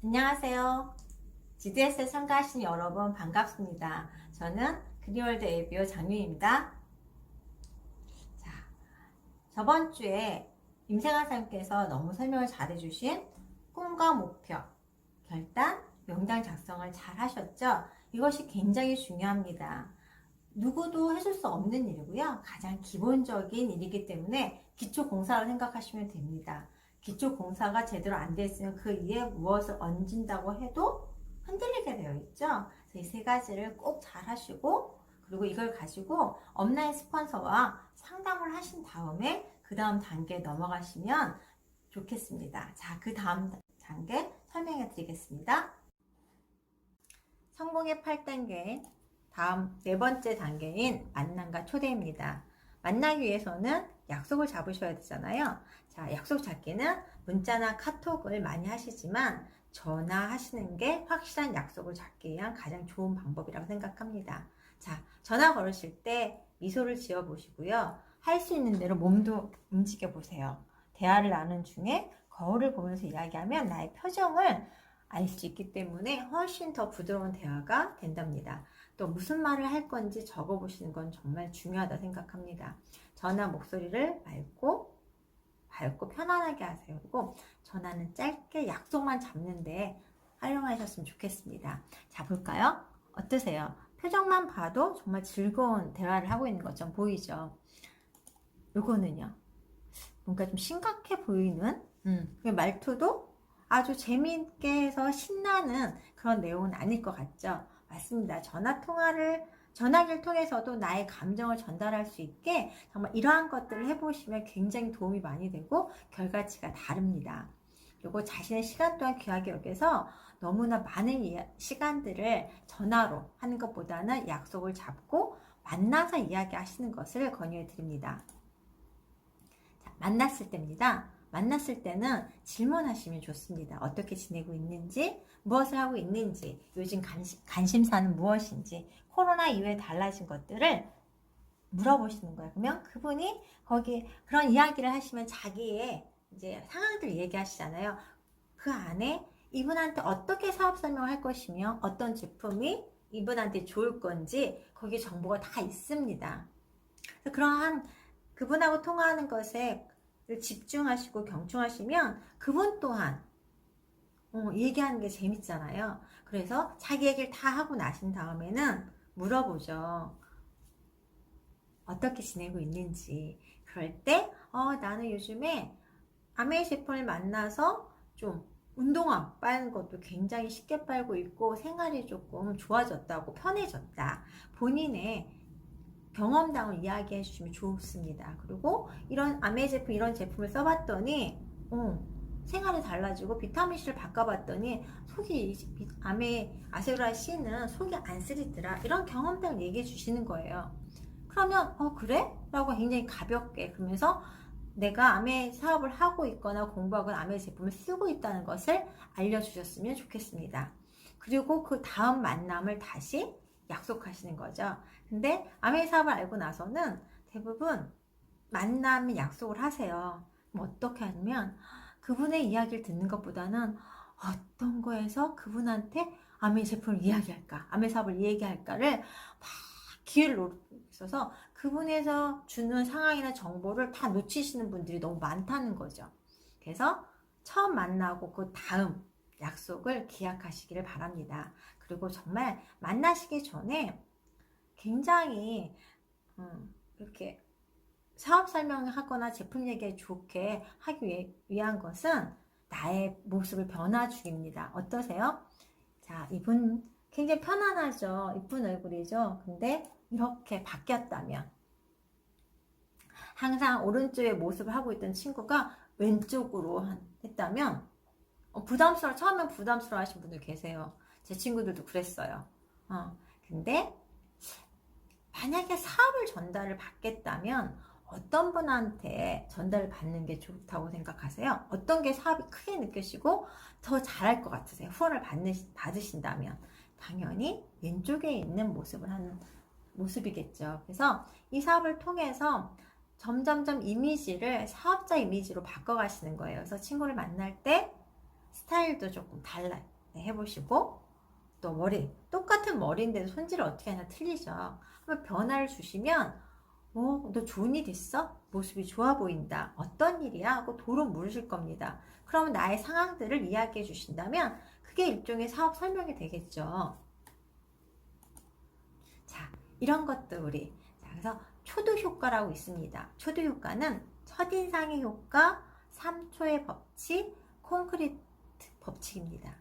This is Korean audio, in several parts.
안녕하세요. GDS에 참가하신 여러분 반갑습니다. 저는 그린월드 ABO 장윤입니다. 자, 저번 주에 임생아사님께서 너무 설명을 잘 해주신 꿈과 목표, 결단, 명당 작성을 잘 하셨죠? 이것이 굉장히 중요합니다. 누구도 해줄 수 없는 일이고요. 가장 기본적인 일이기 때문에 기초공사로 생각하시면 됩니다. 기초공사가 제대로 안 되어 있으면 그 위에 무엇을 얹은다고 해도 흔들리게 되어 있죠. 그래서 이 세 가지를 꼭 잘 하시고, 그리고 이걸 가지고 업라인 스폰서와 상담을 하신 다음에 그 다음 단계에 넘어가시면 좋겠습니다. 자, 그 다음 단계 설명해 드리겠습니다. 성공의 8단계 다음 네 번째 단계인 만남과 초대입니다. 만나기 위해서는 약속을 잡으셔야 되잖아요. 자, 약속 잡기는 문자나 카톡을 많이 하시지만 전화하시는 게 확실한 약속을 잡기 위한 가장 좋은 방법이라고 생각합니다. 자, 전화 걸으실 때 미소를 지어 보시고요. 할 수 있는 대로 몸도 움직여 보세요. 대화를 나눈 중에 거울을 보면서 이야기하면 나의 표정을 알 수 있기 때문에 훨씬 더 부드러운 대화가 된답니다. 또 무슨 말을 할 건지 적어 보시는 건 정말 중요하다 생각합니다. 전화 목소리를 밝고 편안하게 하세요. 그리고 전화는 짧게 약속만 잡는데 활용하셨으면 좋겠습니다. 자, 볼까요? 어떠세요? 표정만 봐도 정말 즐거운 대화를 하고 있는 것처럼 보이죠? 요거는요, 뭔가 좀 심각해 보이는 말투도 아주 재미있게 해서 신나는 그런 내용은 아닐 것 같죠? 맞습니다. 전화기를 통해서도 나의 감정을 전달할 수 있게 정말 이러한 것들을 해보시면 굉장히 도움이 많이 되고 결과치가 다릅니다. 그리고 자신의 시간 또한 귀하게 여겨서 너무나 많은 시간들을 전화로 하는 것보다는 약속을 잡고 만나서 이야기하시는 것을 권유해 드립니다. 만났을 때입니다. 만났을 때는 질문하시면 좋습니다. 어떻게 지내고 있는지, 무엇을 하고 있는지, 요즘 관심사는 무엇인지, 코로나 이후에 달라진 것들을 물어보시는 거예요. 그러면 그분이 거기 그런 이야기를 하시면 자기의 이제 상황들 얘기하시잖아요. 그 안에 이분한테 어떻게 사업 설명을 할 것이며 어떤 제품이 이분한테 좋을 건지 거기 정보가 다 있습니다. 그러한 그분하고 통화하는 것에 집중하시고 경청하시면 그분 또한 얘기하는 게 재밌잖아요. 그래서 자기 얘기를 다 하고 나신 다음에는 물어보죠. 어떻게 지내고 있는지. 그럴 때 나는 요즘에 아메이 제품을 만나서 좀 운동화 빠는 것도 굉장히 쉽게 빨고 있고 생활이 조금 좋아졌다고, 편해졌다. 본인의 경험담을 이야기해 주시면 좋습니다. 그리고 이런 아메 제품, 이런 제품을 써봤더니 생활이 달라지고 비타민C를 바꿔봤더니 아세로라 C는 속이 안 쓰리더라. 이런 경험담을 얘기해 주시는 거예요. 그러면 그래? 라고 굉장히 가볍게, 그러면서 내가 아메 사업을 하고 있거나 공부하거나 아메 제품을 쓰고 있다는 것을 알려주셨으면 좋겠습니다. 그리고 그 다음 만남을 다시 약속하시는 거죠. 근데 아메 사업을 알고 나서는 대부분 만나면 약속을 하세요. 그럼 어떻게 하냐면 그분의 이야기를 듣는 것보다는 어떤 거에서 그분한테 아메 제품을 이야기할까, 아메 사업을 얘기할까를 막 기회를 노리고 있어서 그분에서 주는 상황이나 정보를 다 놓치시는 분들이 너무 많다는 거죠. 그래서 처음 만나고 그 다음 약속을 기약하시기를 바랍니다. 그리고 정말 만나시기 전에 굉장히 이렇게 사업 설명을 하거나 제품 얘기 좋게 하기 위한 것은 나의 모습을 변화 중입니다. 어떠세요? 자, 이분 굉장히 편안하죠. 이쁜 얼굴이죠. 근데 이렇게 바뀌었다면, 항상 오른쪽의 모습을 하고 있던 친구가 왼쪽으로 했다면 처음엔 부담스러워 하신 분들 계세요. 제 친구들도 그랬어요. 근데 만약에 사업을 전달을 받겠다면 어떤 분한테 전달을 받는 게 좋다고 생각하세요? 어떤 게 사업이 크게 느껴지고 더 잘할 것 같으세요? 후원을 받으신다면 당연히 왼쪽에 있는 모습을 하는 모습이겠죠. 그래서 이 사업을 통해서 점점점 이미지를 사업자 이미지로 바꿔가시는 거예요. 그래서 친구를 만날 때 스타일도 조금 달라 해보시고, 또 머리 똑같은 머리인데도 손질을 어떻게 하나 틀리죠. 한번 변화를 주시면 너 좋은 일 있어? 모습이 좋아 보인다. 어떤 일이야? 하고 도로 물으실 겁니다. 그러면 나의 상황들을 이야기해 주신다면 그게 일종의 사업 설명이 되겠죠. 자, 이런 것들이, 그래서 초도 효과라고 있습니다. 초도 효과는 첫인상의 효과, 3초의 법칙, 콘크리트 법칙입니다.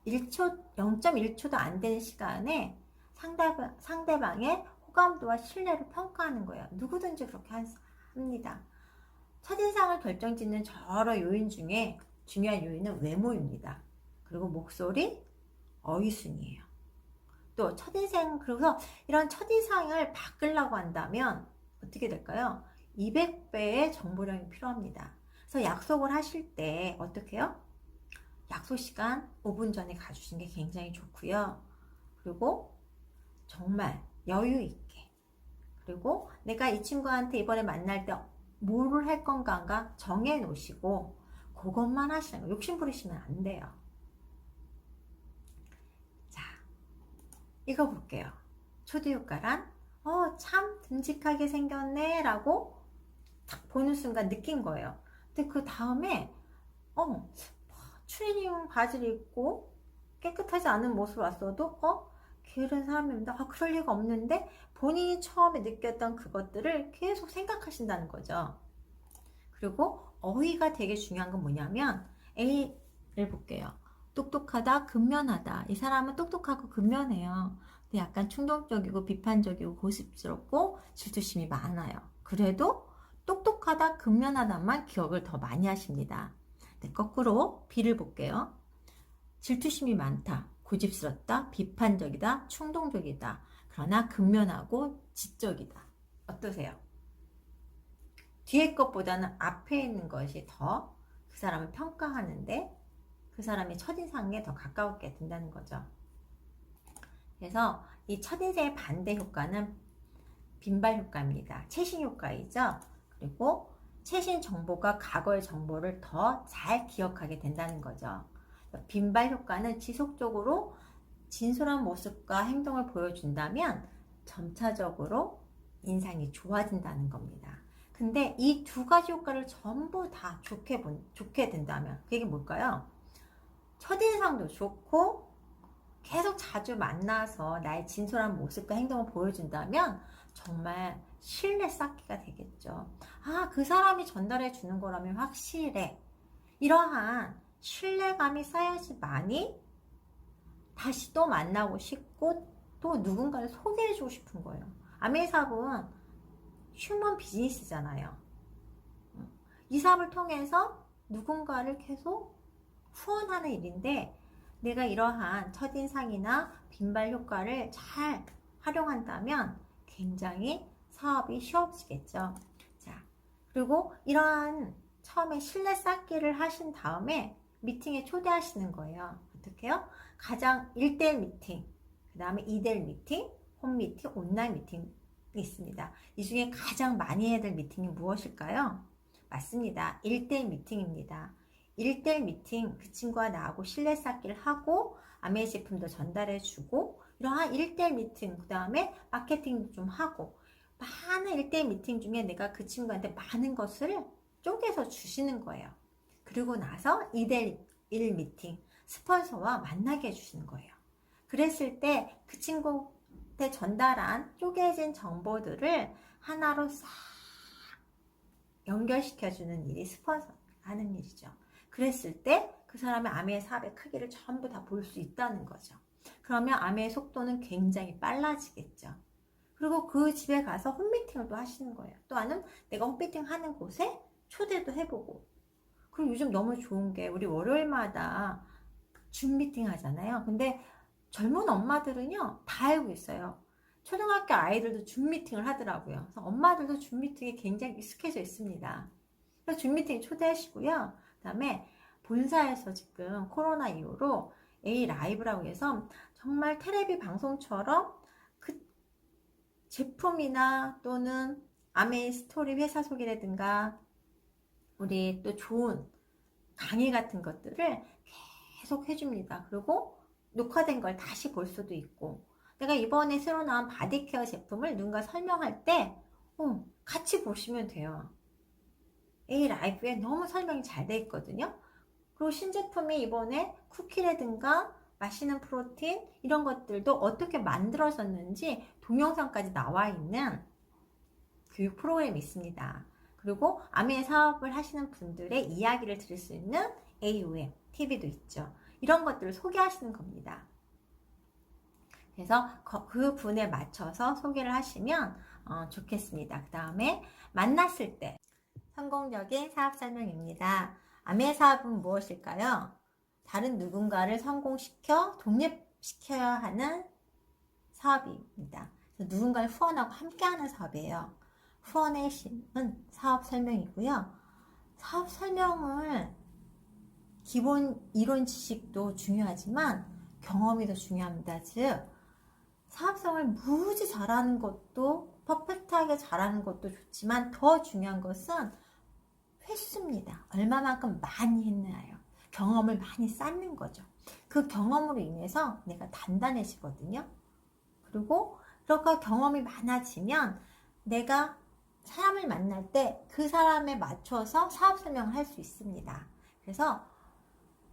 0.1초도 안 되는 시간에 상대방의 호감도와 신뢰를 평가하는 거예요. 누구든지 그렇게 합니다. 첫인상을 결정짓는 여러 요인 중에 중요한 요인은 외모입니다. 그리고 목소리, 어휘순이에요. 또 그래서 이런 첫인상을 바꾸려고 한다면 어떻게 될까요? 200배의 정보량이 필요합니다. 그래서 약속을 하실 때 어떻게 해요? 약속 시간 5분 전에 가주시는 게 굉장히 좋고요. 그리고 정말 여유 있게, 그리고 내가 이 친구한테 이번에 만날 때 뭐를 할 건가 정해 놓으시고 그것만 하시는 거예요. 욕심 부리시면 안 돼요. 자, 이거 볼게요. 초도 효과란 참 듬직하게 생겼네 라고 딱 보는 순간 느낀 거예요. 근데 그 다음에 추리닝 바지를 입고 깨끗하지 않은 모습을 왔어도 게으른 사람입니다. 그럴 리가 없는데 본인이 처음에 느꼈던 그것들을 계속 생각하신다는 거죠. 그리고 어휘가 되게 중요한 건 뭐냐면 A를 볼게요. 똑똑하다, 근면하다. 이 사람은 똑똑하고 근면해요. 근데 약간 충동적이고 비판적이고 고집스럽고 질투심이 많아요. 그래도 똑똑하다, 근면하다만 기억을 더 많이 하십니다. 네, 거꾸로 B를 볼게요. 질투심이 많다, 고집스럽다, 비판적이다, 충동적이다. 그러나 근면하고 지적이다. 어떠세요? 뒤에 것보다는 앞에 있는 것이 더 그 사람을 평가하는데 그 사람의 첫인상에 더 가까웠게 된다는 거죠. 그래서 이 첫인상의 반대 효과는 빈발 효과입니다. 최신 효과이죠. 그리고 최신 정보가 과거의 정보를 더 잘 기억하게 된다는 거죠. 빈발 효과는 지속적으로 진솔한 모습과 행동을 보여준다면 점차적으로 인상이 좋아진다는 겁니다. 근데 이 두 가지 효과를 전부 다 좋게 된다면 그게 뭘까요? 첫인상도 좋고 계속 자주 만나서 나의 진솔한 모습과 행동을 보여준다면 정말 신뢰 쌓기가 되겠죠. 그 사람이 전달해 주는 거라면 확실해. 이러한 신뢰감이 쌓여야지만이 다시 또 만나고 싶고 또 누군가를 소개해주고 싶은 거예요. 아메사업은 휴먼 비즈니스잖아요. 이 사업을 통해서 누군가를 계속 후원하는 일인데 내가 이러한 첫인상이나 빈발 효과를 잘 활용한다면 굉장히 사업이 쉬워지겠죠. 자, 그리고 이러한 처음에 신뢰 쌓기를 하신 다음에 미팅에 초대하시는 거예요. 어떻게 해요? 가장 1대1 미팅, 그 다음에 2대1 미팅, 홈 미팅, 온라인 미팅이 있습니다. 이 중에 가장 많이 해야 될 미팅이 무엇일까요? 맞습니다. 1대1 미팅입니다. 1대1 미팅, 그 친구와 나하고 신뢰 쌓기를 하고 아메 제품도 전달해주고 이러한 1대1 미팅, 그 다음에 마케팅도 좀 하고 많은 1대1 미팅 중에 내가 그 친구한테 많은 것을 쪼개서 주시는 거예요. 그리고 나서 2대1 미팅, 스폰서와 만나게 해주시는 거예요. 그랬을 때 그 친구한테 전달한 쪼개진 정보들을 하나로 싹 연결시켜주는 일이 스폰서 하는 일이죠. 그랬을 때 그 사람의 아메의 사업의 크기를 전부 다 볼 수 있다는 거죠. 그러면 아메의 속도는 굉장히 빨라지겠죠. 그리고 그 집에 가서 홈미팅을 또 하시는 거예요. 또는 내가 홈미팅 하는 곳에 초대도 해보고. 그리고 요즘 너무 좋은 게 우리 월요일마다 줌 미팅 하잖아요. 근데 젊은 엄마들은요 다 알고 있어요. 초등학교 아이들도 줌 미팅을 하더라고요. 그래서 엄마들도 줌 미팅에 굉장히 익숙해져 있습니다. 그래서 줌 미팅 초대하시고요. 그 다음에 본사에서 지금 코로나 이후로 A 라이브라고 해서 정말 테레비 방송처럼 그 제품이나 또는 아메이 스토리 회사 소개라든가 우리 또 좋은 강의 같은 것들을 계속 해줍니다. 그리고 녹화된 걸 다시 볼 수도 있고, 내가 이번에 새로 나온 바디케어 제품을 누군가 설명할 때 같이 보시면 돼요. A 라이브에 너무 설명이 잘 돼 있거든요. 그리고 신제품이 이번에 쿠키라든가 맛있는 프로틴 이런 것들도 어떻게 만들어졌는지 동영상까지 나와 있는 교육 프로그램이 있습니다. 그리고 암의 사업을 하시는 분들의 이야기를 들을 수 있는 AOM TV도 있죠. 이런 것들을 소개하시는 겁니다. 그래서 그 분에 맞춰서 소개를 하시면 좋겠습니다. 그 다음에 만났을 때 성공적인 사업 설명입니다. 암의 사업은 무엇일까요? 다른 누군가를 성공시켜 독립시켜야 하는 사업입니다. 누군가를 후원하고 함께하는 사업이에요. 후원의 신은 사업 설명이고요. 사업 설명을 기본 이론 지식도 중요하지만 경험이 더 중요합니다. 즉 사업성을 무지 잘하는 것도 퍼펙트하게 잘하는 것도 좋지만 더 중요한 것은 횟수입니다. 얼마만큼 많이 했나요? 경험을 많이 쌓는 거죠. 그 경험으로 인해서 내가 단단해지거든요. 그리고 그렇게 경험이 많아지면 내가 사람을 만날 때 그 사람에 맞춰서 사업 설명을 할 수 있습니다. 그래서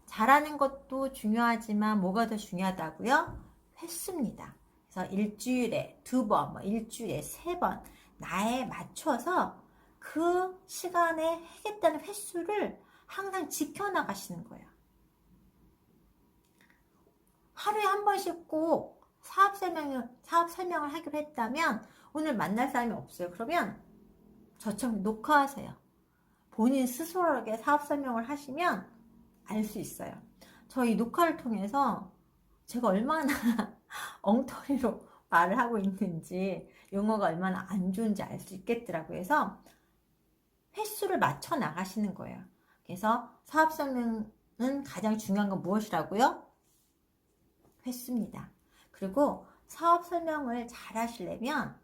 잘하는 것도 중요하지만 뭐가 더 중요하다고요? 횟수입니다. 그래서 일주일에 2번, 일주일에 3번 나에 맞춰서 그 시간에 하겠다는 횟수를 항상 지켜나가시는 거예요. 하루에 한 번씩 꼭 사업 설명을 하기로 했다면 오늘 만날 사람이 없어요. 그러면 저처럼 녹화하세요. 본인 스스로에게 사업 설명을 하시면 알 수 있어요. 저희 녹화를 통해서 제가 얼마나 엉터리로 말을 하고 있는지, 용어가 얼마나 안 좋은지 알 수 있겠더라고요. 그래서 횟수를 맞춰 나가시는 거예요. 그래서 사업 설명은 가장 중요한 건 무엇이라고요? 횟수입니다. 그리고 사업 설명을 잘 하시려면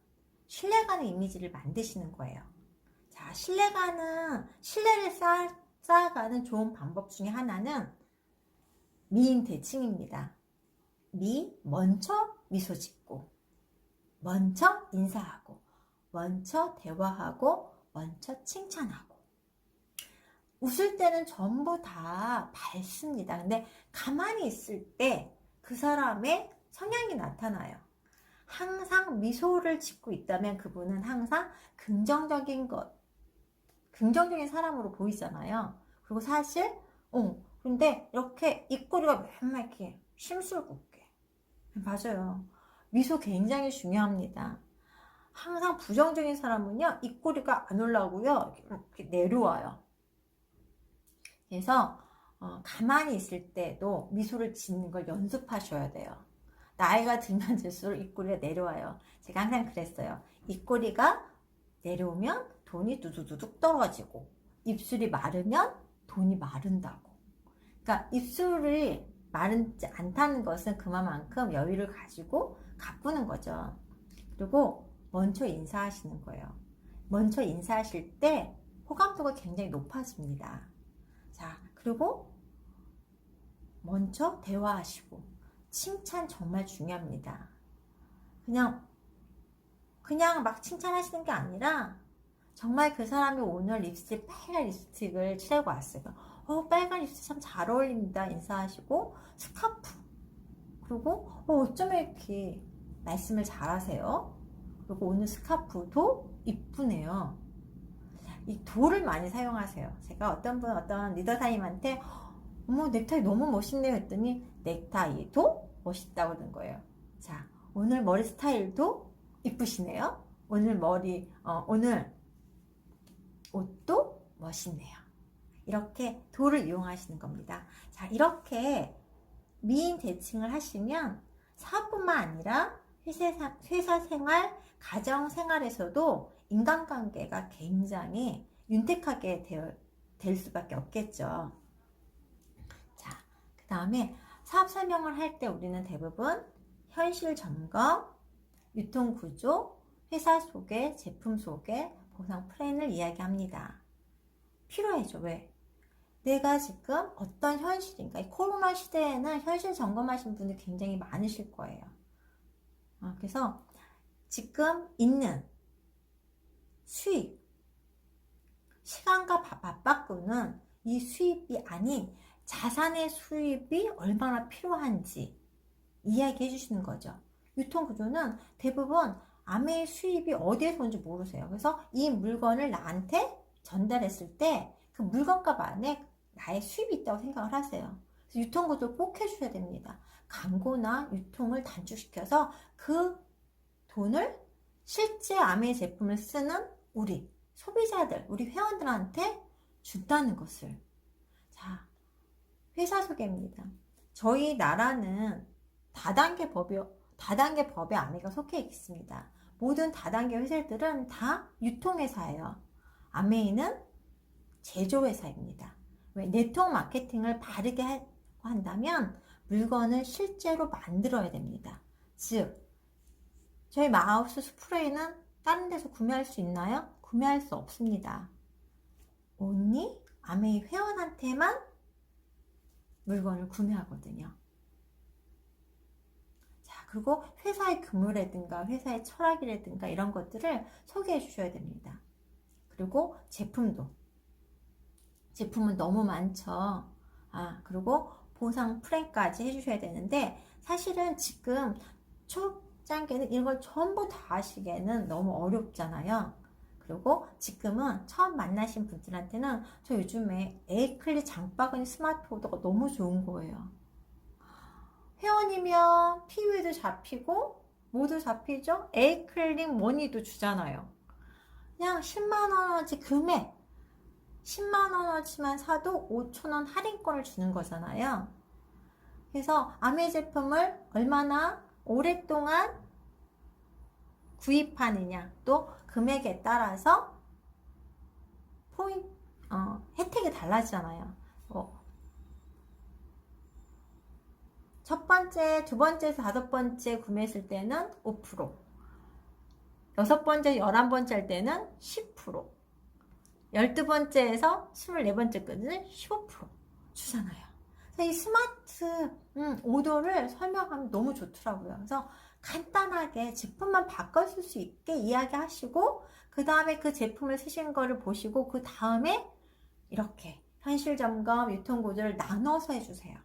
신뢰가는 이미지를 만드시는 거예요. 자, 신뢰를 쌓아가는 좋은 방법 중에 하나는 미인 대칭입니다. 먼저 미소 짓고, 먼저 인사하고, 먼저 대화하고, 먼저 칭찬하고. 웃을 때는 전부 다 밝습니다. 근데 가만히 있을 때 그 사람의 성향이 나타나요. 항상 미소를 짓고 있다면 그분은 항상 긍정적인 사람으로 보이잖아요. 그리고 사실, 근데 이렇게 입꼬리가 맨날 이렇게 심술궂게. 맞아요. 미소 굉장히 중요합니다. 항상 부정적인 사람은요, 입꼬리가 안 올라오고요, 이렇게 내려와요. 그래서 가만히 있을 때도 미소를 짓는 걸 연습하셔야 돼요. 나이가 들면 들수록 입꼬리가 내려와요. 제가 항상 그랬어요. 입꼬리가 내려오면 돈이 두두두둑 떨어지고, 입술이 마르면 돈이 마른다고. 그러니까 입술이 마르지 않다는 것은 그만큼 여유를 가지고 가꾸는 거죠. 그리고 먼저 인사하시는 거예요. 먼저 인사하실 때 호감도가 굉장히 높아집니다. 자, 그리고 먼저 대화하시고, 칭찬 정말 중요합니다. 그냥 막 칭찬하시는 게 아니라 정말 그 사람이 오늘 빨간 립스틱을 칠하고 왔어요. 빨간 립스틱 참 잘 어울립니다. 인사하시고, 스카프. 그리고 어쩌면 이렇게 말씀을 잘하세요. 그리고 오늘 스카프도 이쁘네요. 이 도를 많이 사용하세요. 제가 어떤 리더사님한테 넥타이 너무 멋있네요 했더니 넥타이도 멋있다고 그런 거예요. 자, 오늘 머리 스타일도 이쁘시네요. 오늘 오늘 옷도 멋있네요. 이렇게 도를 이용하시는 겁니다. 자, 이렇게 미인 대칭을 하시면 사업뿐만 아니라 회사 생활, 가정 생활에서도 인간관계가 굉장히 윤택하게 될 수밖에 없겠죠. 자, 그 다음에 사업 설명을 할 때 우리는 대부분 현실 점검, 유통 구조, 회사 소개, 제품 소개, 보상 플랜을 이야기합니다. 필요해죠. 왜? 내가 지금 어떤 현실인가. 이 코로나 시대에는 현실 점검하신 분들 굉장히 많으실 거예요. 그래서 지금 있는 수입, 시간과 맞바꾸는 이 수입이 아닌 자산의 수입이 얼마나 필요한지 이야기해 주시는 거죠. 유통구조는 대부분 아메의 수입이 어디에서 온지 모르세요. 그래서 이 물건을 나한테 전달했을 때 그 물건값 안에 나의 수입이 있다고 생각을 하세요. 그래서 유통구조를 꼭 해주셔야 됩니다. 광고나 유통을 단축시켜서 그 돈을 실제 아메의 제품을 쓰는 우리 소비자들, 우리 회원들한테 준다는 것을. 자, 회사 소개입니다. 저희 나라는 다단계 법에 아메가 속해 있습니다. 모든 다단계 회사들은 다 유통회사예요. 아메이는 제조회사입니다. 왜? 네트워크 마케팅을 바르게 한다면 물건을 실제로 만들어야 됩니다. 즉, 저희 마우스 스프레이는 다른 데서 구매할 수 있나요? 구매할 수 없습니다. only 아메이 회원한테만 물건을 구매하거든요. 자, 그리고 회사의 규모라든가 회사의 철학이라든가 이런 것들을 소개해 주셔야 됩니다. 그리고 제품은 너무 많죠. 그리고 보상 프랜까지 해주셔야 되는데 사실은 지금 초단계는 이런 걸 전부 다 하시기에는 너무 어렵잖아요. 그리고 지금은 처음 만나신 분들한테는 저 요즘에 에이클리 장바구니 스마트 오더가 너무 좋은 거예요. 회원이면 PU에도 잡히고 모두 잡히죠. 에이클릭 머니도 주잖아요. 그냥 10만원어치 금액 10만원어치만 사도 5,000원 할인권을 주는 거잖아요. 그래서 아메 제품을 얼마나 오랫동안 구입하느냐, 또 금액에 따라서 혜택이 달라지잖아요. 첫 번째, 두 번째에서 다섯 번째 구매했을 때는 5%, 여섯 번째, 11번째 할 때는 10%, 12번째에서 24번째까지는 15% 주잖아요. 그래서 이 스마트 오더를 설명하면 너무 좋더라고요. 그래서 간단하게 제품만 바꿔 쓸 수 있게 이야기하시고 그 다음에 그 제품을 쓰신 거를 보시고 그 다음에 이렇게 현실 점검, 유통 구조를 나눠서 해주세요.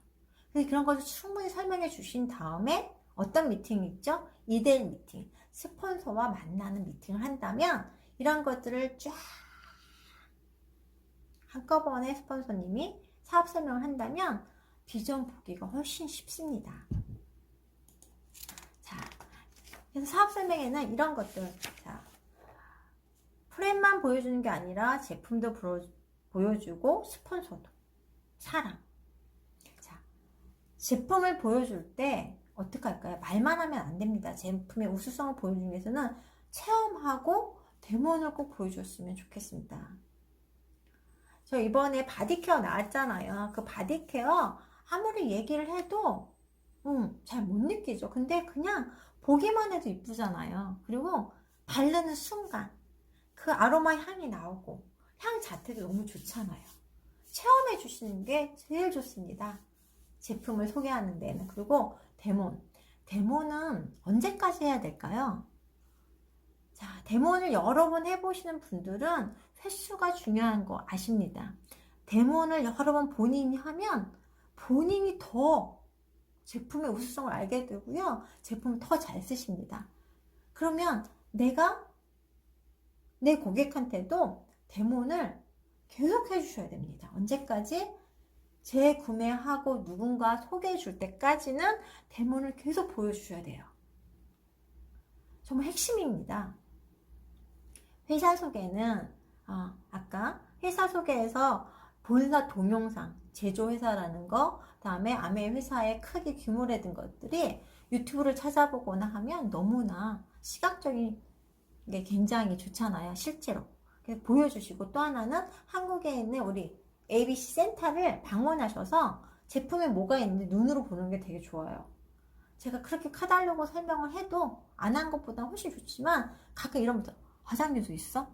그래서 그런 것을 충분히 설명해 주신 다음에 어떤 미팅이 있죠? 2대1 미팅, 스폰서와 만나는 미팅을 한다면 이런 것들을 쫙 한꺼번에 스폰서님이 사업 설명을 한다면 비전 보기가 훨씬 쉽습니다. 자, 그래서 사업 설명에는 이런 것들, 자, 프레임만 보여주는 게 아니라 제품도 보여주고 스폰서도, 사랑. 자, 제품을 보여줄 때 어떻게 할까요? 말만 하면 안 됩니다. 제품의 우수성을 보여주기 위해서는 체험하고 데모를 꼭 보여줬으면 좋겠습니다. 저 이번에 바디케어 나왔잖아요. 그 바디케어 아무리 얘기를 해도 잘 못 느끼죠. 근데 그냥 보기만 해도 이쁘잖아요. 그리고 바르는 순간 그 아로마 향이 나오고 향 자체도 너무 좋잖아요. 체험해 주시는 게 제일 좋습니다. 제품을 소개하는 데는. 그리고 데모는 언제까지 해야 될까요? 자, 데모를 여러 번 해보시는 분들은 횟수가 중요한 거 아십니다. 데모를 여러 번 본인이 하면 본인이 더 제품의 우수성을 알게 되고요. 제품을 더 잘 쓰십니다. 그러면 내가 내 고객한테도 데모를 계속 해주셔야 됩니다. 언제까지? 재구매하고 누군가 소개해 줄 때까지는 데모를 계속 보여주셔야 돼요. 정말 핵심입니다. 회사 소개는 아까 회사 소개에서 본사 동영상, 제조회사라는 거, 다음에 아메 회사의 크기, 규모라든 것들이 유튜브를 찾아보거나 하면 너무나 시각적인 게 굉장히 좋잖아요. 실제로. 그래서 보여주시고, 또 하나는 한국에 있는 우리 ABC 센터를 방문하셔서 제품에 뭐가 있는지 눈으로 보는 게 되게 좋아요. 제가 그렇게 카달로그 설명을 해도 안 한 것보다 훨씬 좋지만 가끔 이러면서 화장료도 있어?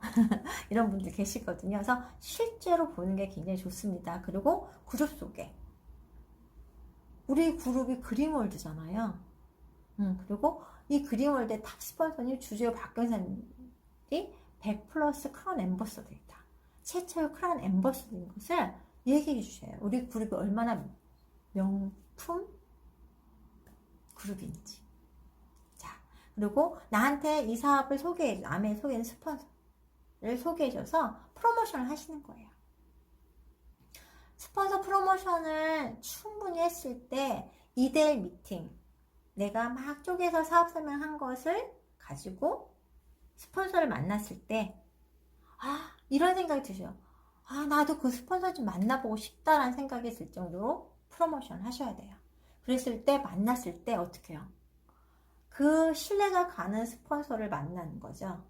이런 분들 계시거든요. 그래서 실제로 보는 게 굉장히 좋습니다. 그리고 그룹 속에 우리 그룹이 그린월드잖아요. 그리고 이 그린월드의 탑 스폰서님 주제어 박경선이 100 플러스 크라운 엠버서더이다. 최초의 크라운 엠버서더인 것을 얘기해 주셔요. 우리 그룹이 얼마나 명품 그룹인지. 자, 그리고 나한테 이 사업을 남의 소개는 스폰서를 소개해줘서 프로모션을 하시는 거예요. 스폰서 프로모션을 충분히 했을 때 2대1 미팅, 내가 막 쪼개서 사업 설명한 것을 가지고 스폰서를 만났을 때 이런 생각이 드셔요. 나도 그 스폰서 좀 만나보고 싶다라는 생각이 들 정도로 프로모션을 하셔야 돼요. 그랬을 때 만났을 때 어떻게 해요? 그 신뢰가 가는 스폰서를 만나는 거죠.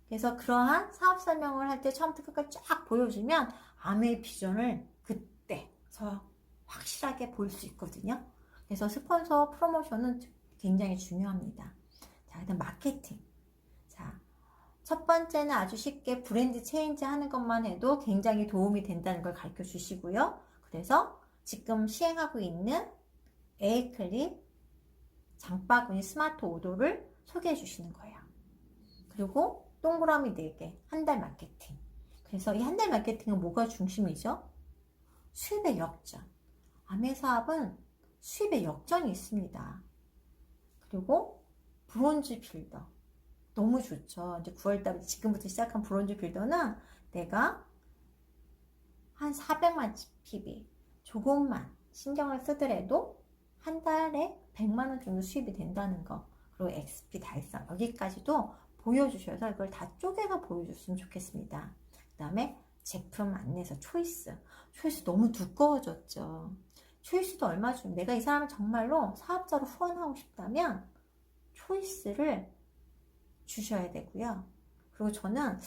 그래서 그러한 사업 설명을 할 때 처음부터 끝까지 쫙 보여주면 아메의 비전을 그때서 확실하게 볼 수 있거든요. 그래서 스폰서 프로모션은 굉장히 중요합니다. 자, 그다음 마케팅. 자, 첫 번째는 아주 쉽게 브랜드 체인지 하는 것만 해도 굉장히 도움이 된다는 걸 가르쳐 주시고요. 그래서 지금 시행하고 있는 에이클립 장바구니 스마트 오도를 소개해 주시는 거예요. 그리고 동그라미 4개, 한 달 마케팅. 그래서 이 한 달 마케팅은 뭐가 중심이죠? 수입의 역전. 아메 사업은 수입의 역전이 있습니다. 그리고 브론즈 빌더. 너무 좋죠. 이제 9월달 지금부터 시작한 브론즈 빌더는 내가 한 400만 PB 조금만 신경을 쓰더라도 한 달에 100만원 정도 수입이 된다는 거. 그리고 XP 달성 여기까지도 보여주셔서 이걸 다 쪼개서 보여줬으면 좋겠습니다. 그 다음에 제품 안내서 초이스 너무 두꺼워졌죠. 초이스도 얼마 좀 내가 이 사람을 정말로 사업자로 후원하고 싶다면 초이스를 주셔야 되고요. 그리고 저는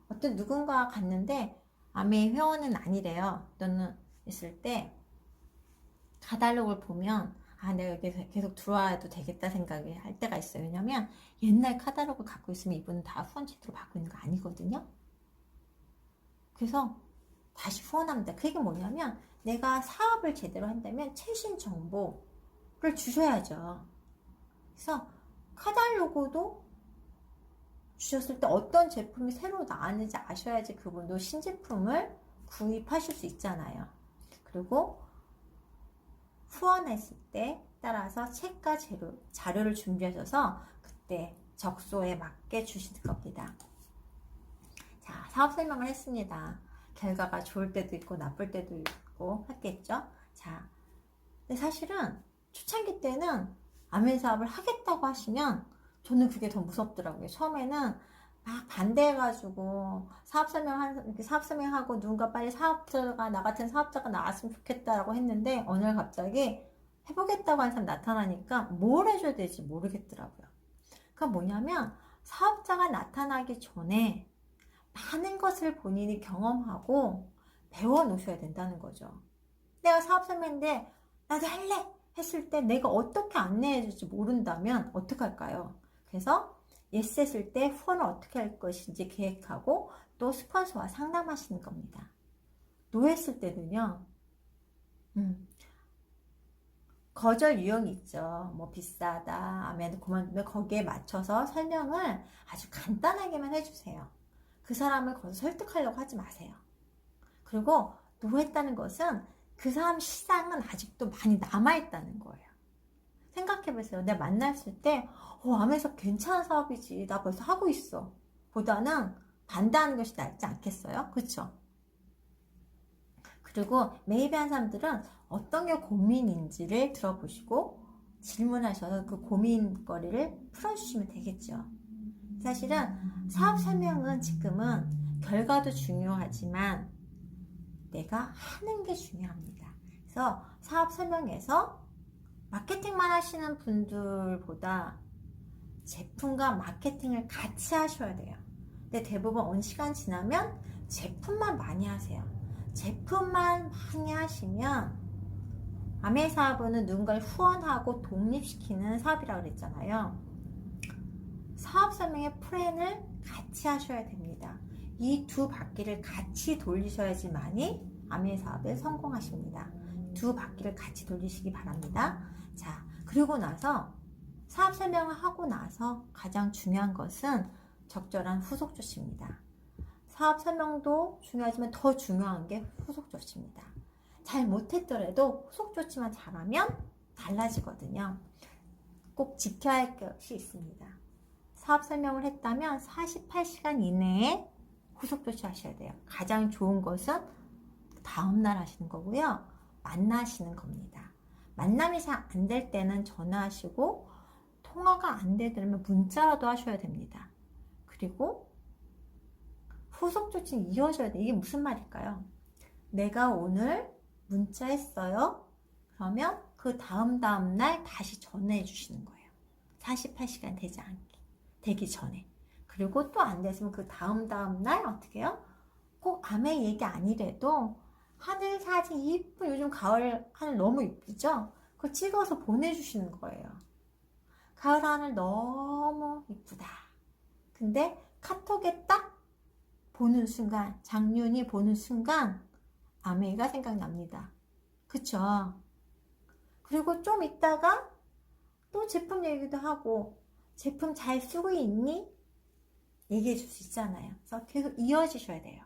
어떤 누군가 갔는데 아메 회원은 아니래요. 또는 있을 때 카탈로그를 보면 내가 여기 계속 들어와도 되겠다 생각이 할 때가 있어요. 왜냐면 옛날 카탈로그 갖고 있으면 이분은 다 후원 제대로 받고 있는 거 아니거든요. 그래서 다시 후원합니다. 그게 뭐냐면 내가 사업을 제대로 한다면 최신 정보를 주셔야죠. 그래서 카탈로그도 주셨을 때 어떤 제품이 새로 나왔는지 아셔야지 그분도 신제품을 구입하실 수 있잖아요. 그리고 후원했을 때 따라서 책과 자료를 준비하셔서 그때 적소에 맞게 주실 겁니다. 자, 사업 설명을 했습니다. 결과가 좋을 때도 있고 나쁠 때도 있고 했겠죠. 자, 근데 사실은 초창기 때는 아메 사업을 하겠다고 하시면 저는 그게 더 무섭더라고요. 처음에는 막 반대해가지고 사업 설명하고 누군가 빨리 나 같은 사업자가 나왔으면 좋겠다라고 했는데 어느 날 갑자기 해보겠다고 하는 사람 나타나니까 뭘 해줘야 될지 모르겠더라고요. 그러니까 뭐냐면 사업자가 나타나기 전에 많은 것을 본인이 경험하고 배워 놓으셔야 된다는 거죠. 내가 사업 설명인데 나도 할래 했을 때 내가 어떻게 안내해 줄지 모른다면 어떡할까요? 그래서 예스 했을 때 후원을 어떻게 할 것인지 계획하고 또 스폰서와 상담하시는 겁니다. 노 했을 때는요, 거절 유형이 있죠. 뭐 비싸다 하면 그만두면 거기에 맞춰서 설명을 아주 간단하게만 해주세요. 그 사람을 거기서 설득하려고 하지 마세요. 그리고 노 했다는 것은 그 사람 시장은 아직도 많이 남아있다는 거예요. 생각해보세요. 내가 만났을 때 아메에서 괜찮은 사업이지 나 벌써 하고 있어 보다는 반대하는 것이 낫지 않겠어요? 그렇죠? 그리고 매입한 사람들은 어떤 게 고민인지를 들어보시고 질문하셔서 그 고민거리를 풀어주시면 되겠죠. 사실은 사업 설명은 지금은 결과도 중요하지만 내가 하는 게 중요합니다. 그래서 사업 설명에서 마케팅만 하시는 분들보다 제품과 마케팅을 같이 하셔야 돼요. 근데 대부분 어느 시간 지나면 제품만 많이 하세요. 제품만 많이 하시면 아메 사업은 누군가를 후원하고 독립시키는 사업이라고 그랬잖아요. 사업 설명의 플랜을 같이 하셔야 됩니다. 이 두 바퀴를 같이 돌리셔야지만이 아메 사업에 성공하십니다. 두 바퀴를 같이 돌리시기 바랍니다. 자, 그리고 나서 사업 설명을 하고 나서 가장 중요한 것은 적절한 후속 조치입니다. 사업 설명도 중요하지만 더 중요한 게 후속 조치입니다. 잘 못했더라도 후속 조치만 잘하면 달라지거든요. 꼭 지켜야 할 것이 있습니다. 사업 설명을 했다면 48시간 이내에 후속 조치하셔야 돼요. 가장 좋은 것은 다음날 하시는 거고요. 만나시는 겁니다. 만남이 잘 안 될 때는 전화하시고 통화가 안 되더라면 문자라도 하셔야 됩니다. 그리고 후속 조치는 이어져야 돼요. 이게 무슨 말일까요? 내가 오늘 문자했어요. 그러면 그 다음 날 다시 전화해 주시는 거예요. 48시간 되기 전에. 그리고 또 안 됐으면 그 다음 날 어떻게 해요? 꼭 아메 얘기 아니래도 하늘 사진 이쁜, 요즘 가을 하늘 너무 이쁘죠? 그거 찍어서 보내주시는 거예요. 가을 하늘 너무 이쁘다. 근데 카톡에 딱 보는 순간, 장윤이 보는 순간 아메가 생각납니다. 그쵸? 그리고 좀 있다가 또 제품 얘기도 하고, 제품 잘 쓰고 있니? 얘기해 줄 수 있잖아요. 그래서 계속 이어지셔야 돼요.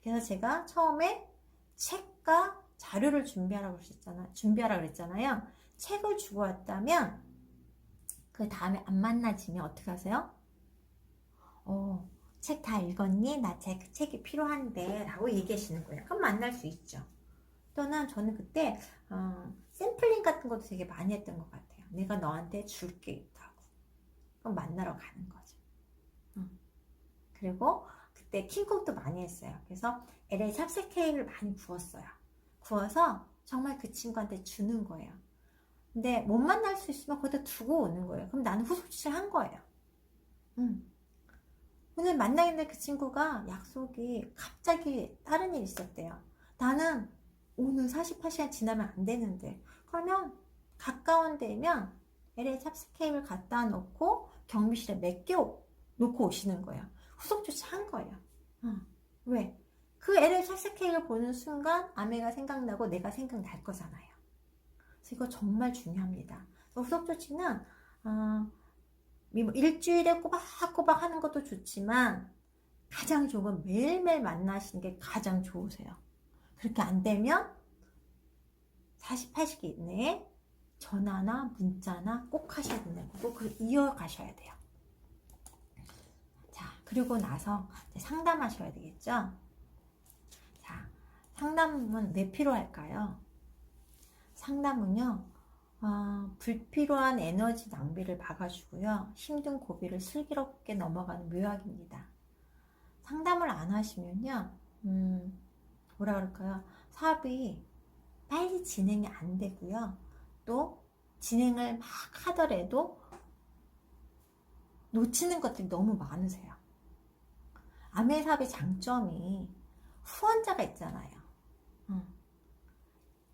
그래서 제가 처음에 책과 자료를 준비하라고 그랬잖아요. 책을 주고 왔다면 그 다음에 안 만나지면 어떻게 하세요? 책 다 읽었니? 나 책이 필요한데 라고 얘기하시는 거예요. 그럼 만날 수 있죠. 또는 저는 그때 샘플링 같은 것도 되게 많이 했던 것 같아요. 내가 너한테 줄 게 있다고. 그럼 만나러 가는 거죠. 그리고 그때 킹콕도 많이 했어요. 그래서 LA 찹쌀 케이크를 많이 구웠어요. 구워서 정말 그 친구한테 주는 거예요. 근데 못 만날 수 있으면 거기다 두고 오는 거예요. 그럼 나는 후속조치를 한 거예요. 오늘 만나는데 그 친구가 약속이 갑자기 다른 일이 있었대요. 나는 오늘 48시간 지나면 안 되는데. 그러면 가까운 데면 LA 찹쌀 케이크를 갖다 놓고 경비실에 몇 개 놓고 오시는 거예요. 후속 조치한 거예요. 왜? 그 LA 찹쌀 케이크를 보는 순간 아메가 생각나고 내가 생각날 거잖아요. 그래서 이거 정말 중요합니다. 후속 조치는 일주일에 꼬박꼬박 하는 것도 좋지만 가장 좋은 건 매일매일 만나시는 게 가장 좋으세요. 그렇게 안 되면 48시간 이내에 전화나 문자나 꼭 하셔야 된다는 거고 그걸 이어가셔야 돼요. 자, 그리고 나서 상담하셔야 되겠죠? 자, 상담은 왜 필요할까요? 상담은요, 불필요한 에너지 낭비를 막아주고요, 힘든 고비를 슬기롭게 넘어가는 묘약입니다. 상담을 안 하시면요, 뭐라 그럴까요? 사업이 빨리 진행이 안 되고요, 또 진행을 막 하더라도 놓치는 것들이 너무 많으세요. 아메 사업의 장점이 후원자가 있잖아요.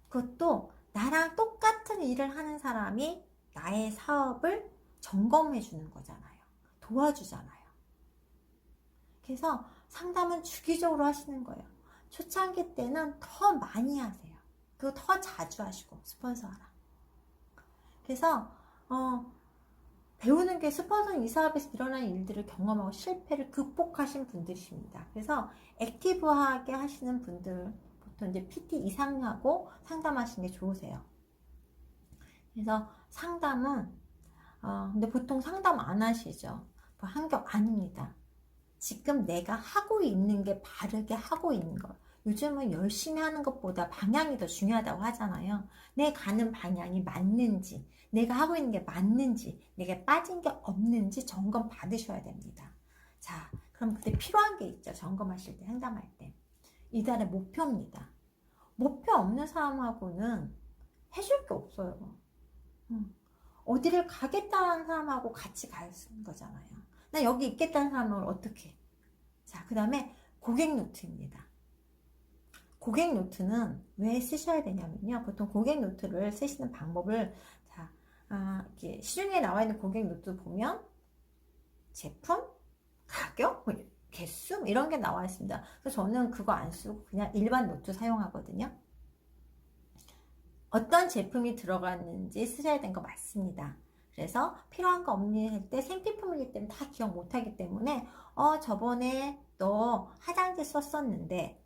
그것도 나랑 똑같은 일을 하는 사람이 나의 사업을 점검해 주는 거잖아요. 도와주잖아요. 그래서 상담은 주기적으로 하시는 거예요. 초창기 때는 더 많이 하세요. 그리고 더 자주 하시고 스폰서랑. 그래서 배우는 게 스폰서는 이 사업에서 일어난 일들을 경험하고 실패를 극복하신 분들이십니다. 그래서 액티브하게 하시는 분들 보통 이제 PT 이상하고 상담하시는 게 좋으세요. 그래서 상담은 근데 보통 상담 안 하시죠. 한격 아닙니다. 지금 내가 하고 있는 게 바르게 하고 있는 것. 요즘은 열심히 하는 것보다 방향이 더 중요하다고 하잖아요. 내 가는 방향이 맞는지, 내가 하고 있는 게 맞는지, 내가 빠진 게 없는지 점검 받으셔야 됩니다. 자, 그럼 그때 필요한 게 있죠. 점검하실 때, 상담할 때. 이달의 목표입니다. 목표 없는 사람하고는 해줄 게 없어요. 어디를 가겠다는 사람하고 같이 가는 거잖아요. 나 여기 있겠다는 사람을 어떻게 해? 자, 그 다음에 고객 노트입니다. 고객 노트는 왜 쓰셔야 되냐면요. 보통 고객 노트를 쓰시는 방법을 이렇게 시중에 나와 있는 고객 노트 보면 제품, 가격? 뭐 개수? 이런 게 나와 있습니다. 그래서 저는 그거 안 쓰고 그냥 일반 노트 사용하거든요. 어떤 제품이 들어갔는지 쓰셔야 되는 거 맞습니다. 그래서 필요한 거 없니 할 때 생필품이기 때문에 다 기억 못하기 때문에 저번에 너 화장지 썼었는데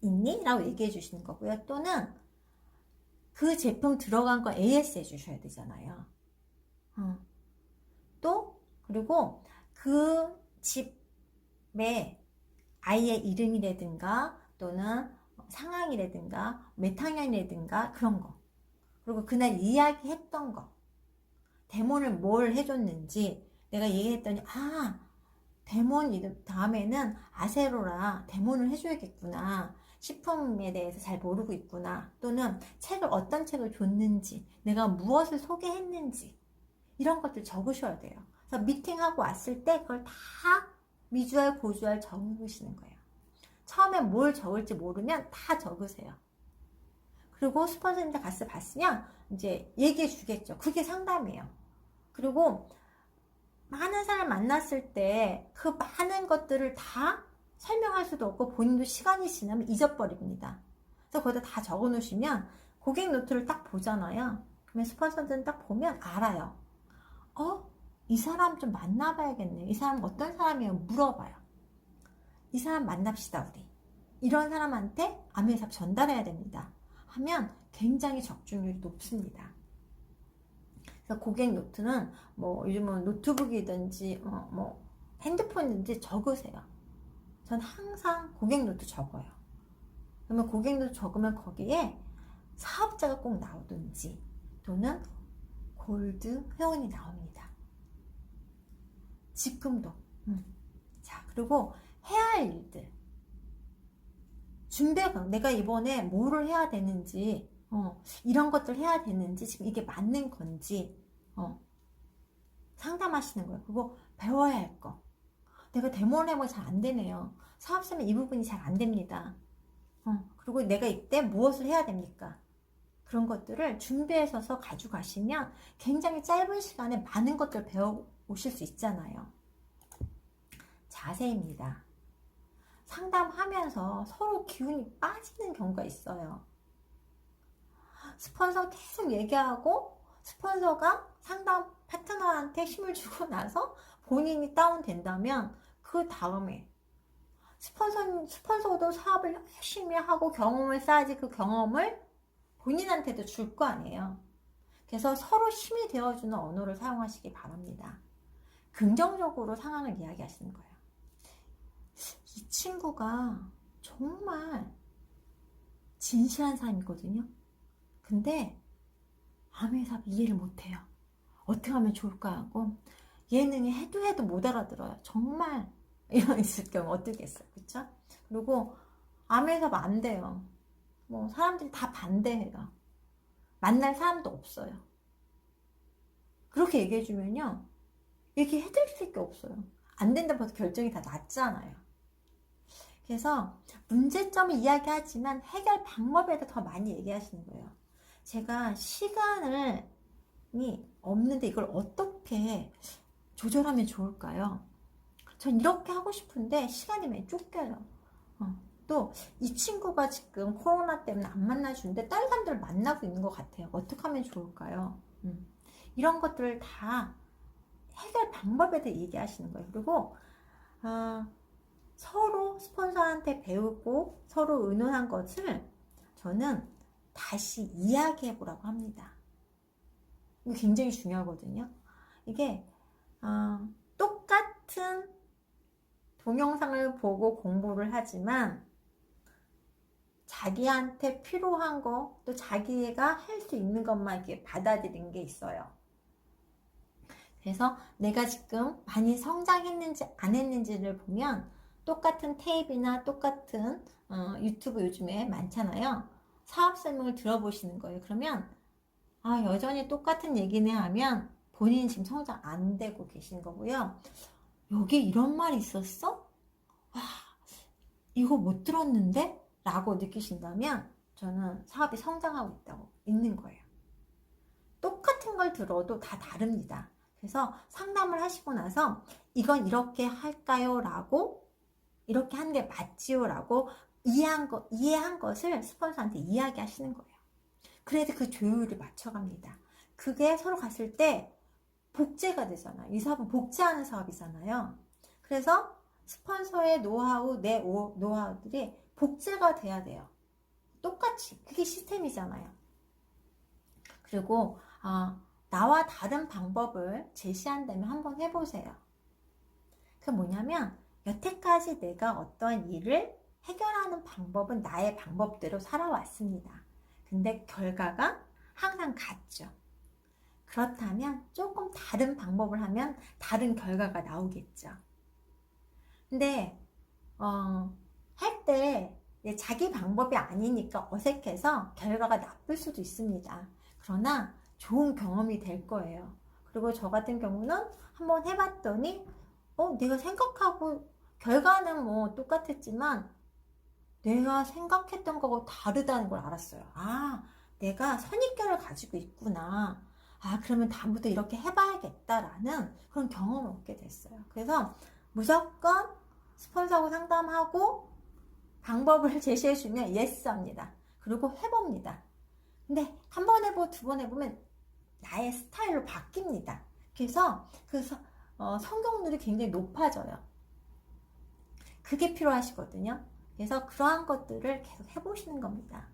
있니? 라고 얘기해 주시는 거고요. 또는 그 제품 들어간 거 AS 해 주셔야 되잖아요. 또 그리고 그 집에 아이의 이름이라든가 또는 상황이라든가 몇 학년이라든가 그런 거, 그리고 그날 이야기했던 거, 데몬을 뭘 해줬는지 내가 얘기했더니 데몬 이름 다음에는 아세로라 데몬을 해줘야겠구나, 식품에 대해서 잘 모르고 있구나, 또는 어떤 책을 줬는지, 내가 무엇을 소개했는지 이런 것들 적으셔야 돼요. 그래서 미팅하고 왔을 때 그걸 다 미주알 고주알 적으시는 거예요. 처음에 뭘 적을지 모르면 다 적으세요. 그리고 스폰서님들 가서 봤으면 이제 얘기해 주겠죠. 그게 상담이에요. 그리고 많은 사람 만났을 때 그 많은 것들을 다 설명할 수도 없고 본인도 시간이 지나면 잊어버립니다. 그래서 거기다 다 적어 놓으시면 고객 노트를 딱 보잖아요. 그러면 스폰서들은 딱 보면 알아요. 이 사람 좀 만나봐야겠네. 이 사람 어떤 사람이에요? 물어봐요. 이 사람 만납시다 우리. 이런 사람한테 아메삽 전달해야 됩니다. 하면 굉장히 적중률이 높습니다. 그래서 고객 노트는 뭐 요즘은 노트북이든지 뭐 핸드폰이든지 적으세요. 전 항상 고객 노트 적어요. 그러면 고객 노트 적으면 거기에 사업자가 꼭 나오든지 또는 골드 회원이 나옵니다. 지금도. 자, 그리고 해야 할 일들. 내가 이번에 뭐를 해야 되는지, 이런 것들 해야 되는지, 지금 이게 맞는 건지, 상담하시는 거예요. 그리고 배워야 할 거. 내가 데모를 해보면 잘 안 되네요. 사업자면 이 부분이 잘 안 됩니다. 그리고 내가 이때 무엇을 해야 됩니까? 그런 것들을 준비해서 가져가시면 굉장히 짧은 시간에 많은 것들을 배워오실 수 있잖아요. 자세입니다. 상담하면서 서로 기운이 빠지는 경우가 있어요. 스폰서 계속 얘기하고 스폰서가 상담 파트너한테 힘을 주고 나서 본인이 다운된다면 그 다음에 스폰서도 사업을 열심히 하고 경험을 쌓아야지 그 경험을 본인한테도 줄 거 아니에요. 그래서 서로 힘이 되어주는 언어를 사용하시기 바랍니다. 긍정적으로 상황을 이야기하시는 거예요. 이 친구가 정말 진실한 사람이거든요. 근데 아메삽 이해를 못해요. 어떻게 하면 좋을까 하고 예능이 해도 못 알아들어요. 정말 이런 있을 경우 어떻겠어요, 그렇죠? 그리고 아메삽 안 돼요. 뭐 사람들이 다 반대해요. 만날 사람도 없어요. 그렇게 얘기해주면요, 얘기해드릴 게 없어요. 안 된다 벌써 결정이 다 났잖아요. 그래서 문제점을 이야기하지만 해결 방법에 대해 더 많이 얘기하시는 거예요. 제가 시간이 없는데 이걸 어떻게 조절하면 좋을까요? 전 이렇게 하고 싶은데 시간이 많이 쫓겨요. 또 이 친구가 지금 코로나 때문에 안 만나주는데 다른 사람들을 만나고 있는 것 같아요. 어떻게 하면 좋을까요? 이런 것들을 다 해결 방법에 대해 얘기하시는 거예요. 그리고 서로 스폰서한테 배우고 서로 의논한 것을 저는 다시 이야기해 보라고 합니다. 이게 굉장히 중요하거든요. 이게 똑같은 동영상을 보고 공부를 하지만 자기한테 필요한 거, 또 자기가 할 수 있는 것만 이렇게 받아들인 게 있어요. 그래서 내가 지금 많이 성장했는지 안 했는지를 보면 똑같은 테이프나 똑같은 유튜브 요즘에 많잖아요. 사업 설명을 들어보시는 거예요. 그러면 여전히 똑같은 얘기네 하면 본인이 지금 성장 안 되고 계신 거고요. 여기 이런 말이 있었어? 이거 못 들었는데? 라고 느끼신다면 저는 사업이 성장하고 있는 거예요. 똑같은 걸 들어도 다 다릅니다. 그래서 상담을 하시고 나서 이건 이렇게 할까요? 라고, 이렇게 하는 게 맞지요? 라고 이해한 것을 스폰서한테 이야기하시는 거예요. 그래서 그 조율을 맞춰갑니다. 그게 서로 갔을 때 복제가 되잖아요. 이 사업은 복제하는 사업이잖아요. 그래서 스폰서의 노하우, 내 노하우들이 복제가 돼야 돼요. 똑같이. 그게 시스템이잖아요. 그리고 나와 다른 방법을 제시한다면 한번 해보세요. 그게 뭐냐면 여태까지 내가 어떤 일을 해결하는 방법은 나의 방법대로 살아왔습니다. 근데 결과가 항상 같죠. 그렇다면 조금 다른 방법을 하면 다른 결과가 나오겠죠. 근데 할 때 자기 방법이 아니니까 어색해서 결과가 나쁠 수도 있습니다. 그러나 좋은 경험이 될 거예요. 그리고 저 같은 경우는 한번 해봤더니 내가 생각하고 결과는 뭐 똑같았지만 내가 생각했던 거하고 다르다는 걸 알았어요. 내가 선입견을 가지고 있구나. 그러면 다음부터 이렇게 해봐야겠다라는 그런 경험을 얻게 됐어요. 그래서 무조건 스폰서하고 상담하고 방법을 제시해주면 예스 합니다. 그리고 해봅니다. 근데 한 번 해보고 두 번 해보면 나의 스타일로 바뀝니다. 그래서 성공률이 굉장히 높아져요. 그게 필요하시거든요. 그래서 그러한 것들을 계속 해보시는 겁니다.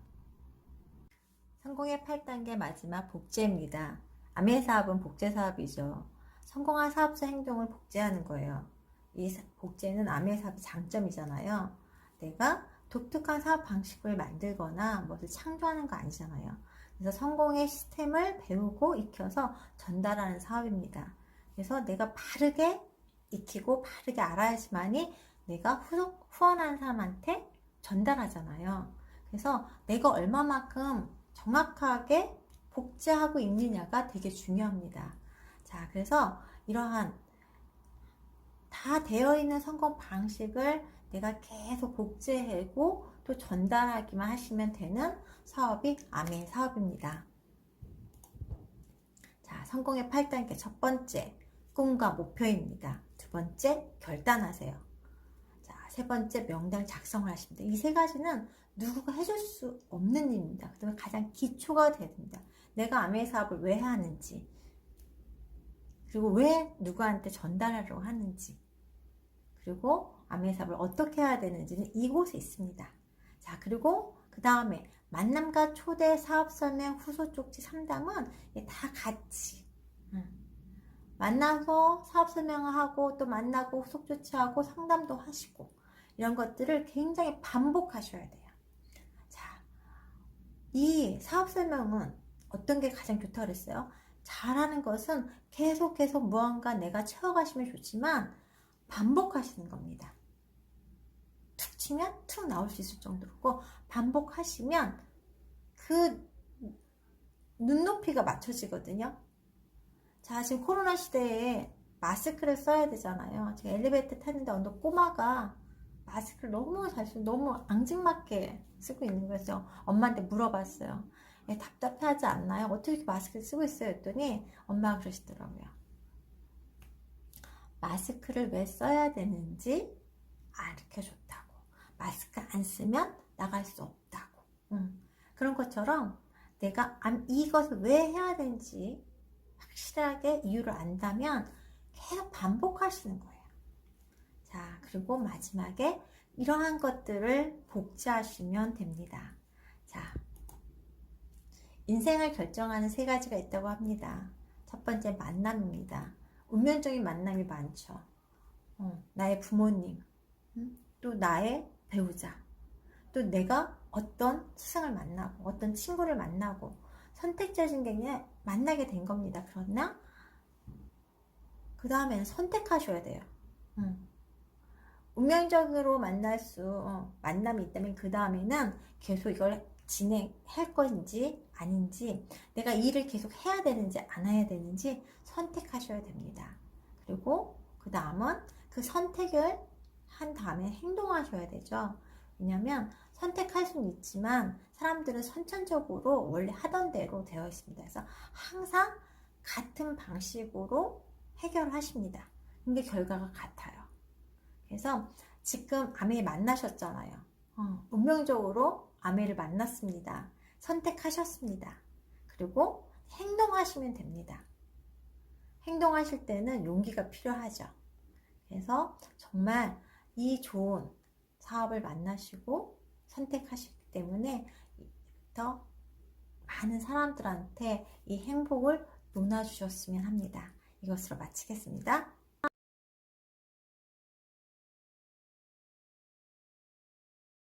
성공의 8단계 마지막 복제입니다. 아메 사업은 복제 사업이죠. 성공한 사업자 행동을 복제하는 거예요. 이 복제는 아메 사업의 장점이잖아요. 내가 독특한 사업 방식을 만들거나 무엇을 창조하는 거 아니잖아요. 그래서 성공의 시스템을 배우고 익혀서 전달하는 사업입니다. 그래서 내가 바르게 익히고 바르게 알아야지만이 내가 후원하는 사람한테 전달하잖아요. 그래서 내가 얼마만큼 정확하게 복제하고 있느냐가 되게 중요합니다. 자, 그래서 이러한 다 되어 있는 성공 방식을 내가 계속 복제하고 또 전달하기만 하시면 되는 사업이 아메 사업입니다. 자, 성공의 8단계 첫 번째, 꿈과 목표입니다. 두 번째, 결단하세요. 자, 세 번째, 명단 작성을 하십니다. 이 세 가지는 누구가 해줄 수 없는 일입니다. 그다음에 가장 기초가 돼야 됩니다. 내가 아메 사업을 왜 하는지, 그리고 왜 누구한테 전달하려고 하는지, 그리고 아메 사업을 어떻게 해야 되는지는 이곳에 있습니다. 자, 그리고 그 다음에 만남과 초대, 사업 설명, 후속 쪽지, 상담은 다 같이 만나서 사업 설명을 하고 또 만나고 후속 조치하고 상담도 하시고 이런 것들을 굉장히 반복하셔야 돼요. 자, 이 사업 설명은 어떤 게 가장 좋다고 그랬어요? 잘하는 것은 계속 무언가 내가 채워가시면 좋지만 반복하시는 겁니다. 툭 치면 툭 나올 수 있을 정도로 반복하시면 그 눈높이가 맞춰지거든요. 자, 지금 코로나 시대에 마스크를 써야 되잖아요. 제가 엘리베이터 타는데 어느 꼬마가 마스크를 너무 잘 쓰고 너무 앙증맞게 쓰고 있는 거죠. 엄마한테 물어봤어요. 답답하지 않나요? 어떻게 마스크를 쓰고 있어요? 했더니 엄마가 그러시더라고요. 마스크를 왜 써야 되는지 알려줬다고. 마스크 안 쓰면 나갈 수 없다고. 그런 것처럼 내가 이것을 왜 해야 되는지 확실하게 이유를 안다면 계속 반복하시는 거예요. 자, 그리고 마지막에 이러한 것들을 복제하시면 됩니다. 자, 인생을 결정하는 세 가지가 있다고 합니다. 첫 번째, 만남입니다. 운명적인 만남이 많죠. 나의 부모님, 또 나의 배우자, 또 내가 어떤 스승을 만나고 어떤 친구를 만나고 선택적인 게 만나게 된 겁니다. 그러나 그 다음에는 선택하셔야 돼요. 운명적으로 만남이 있다면 그 다음에는 계속 이걸 진행할 건지 아닌지, 내가 일을 계속 해야 되는지 안 해야 되는지 선택하셔야 됩니다. 그리고 그 다음은 그 선택을 한 다음에 행동하셔야 되죠. 왜냐하면 선택할 수는 있지만 사람들은 선천적으로 원래 하던 대로 되어 있습니다. 그래서 항상 같은 방식으로 해결하십니다. 근데 결과가 같아요. 그래서 지금 아메 만나셨잖아요. 운명적으로 아메를 만났습니다. 선택하셨습니다. 그리고 행동하시면 됩니다. 행동하실 때는 용기가 필요하죠. 그래서 정말 이 좋은 사업을 만나시고 선택하시기 때문에 더 많은 사람들한테 이 행복을 나눠주셨으면 합니다. 이것으로 마치겠습니다.